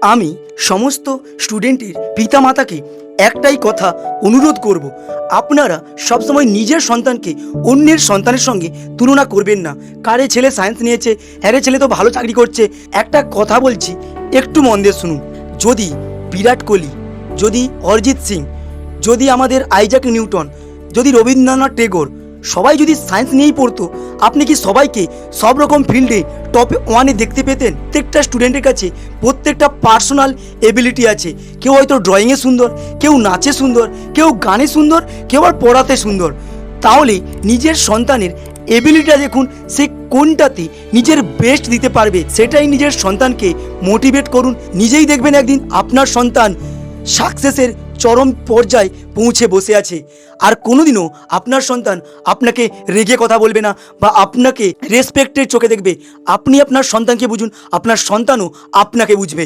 আমি সমস্ত স্টুডেন্টের পিতামাতাকে একটাই কথা অনুরোধ করব, আপনারা সবসময় নিজের সন্তানকে অন্যের সন্তানের সঙ্গে তুলনা করবেন না। কারে ছেলে সায়েন্স নিয়েছে, হ্যারে ছেলে তো ভালো চাকরি করছে। একটা কথা বলছি, একটু মন দিয়ে শুনুন। যদি বিরাট কোহলি, যদি অরিজিৎ সিং, যদি আমাদের আইজাক নিউটন, যদি রবীন্দ্রনাথ টেগোর সবাই যদি সায়েন্স নিয়েই পড়তো, আপনি কি সবাইকে সব রকম ফিল্ডে টপ ওয়ানে দেখতে পেতেন? প্রত্যেকটা স্টুডেন্টের কাছে প্রত্যেকটা পার্সোনাল এবিলিটি আছে। কেউ হয়তো ড্রয়িংয়ে সুন্দর, কেউ নাচে সুন্দর, কেউ গানে সুন্দর, কেউ আর পড়াতে সুন্দর। তাহলে নিজের সন্তানের এবিলিটিটা দেখুন, সে কোনটাতে নিজের বেস্ট দিতে পারবে, সেটাই নিজের সন্তানকে মোটিভেট করুন। নিজেই দেখবেন একদিন আপনার সন্তান সাকসেসের চরম পর্যায়ে পৌঁছে বসে আছে। আর কোনোদিনও আপনার সন্তান আপনাকে রেগে কথা বলবে না বা আপনাকে রেসপেক্টের চোখে দেখবে। আপনি আপনার সন্তানকে বুঝুন, আপনার সন্তানও আপনাকে বুঝবে।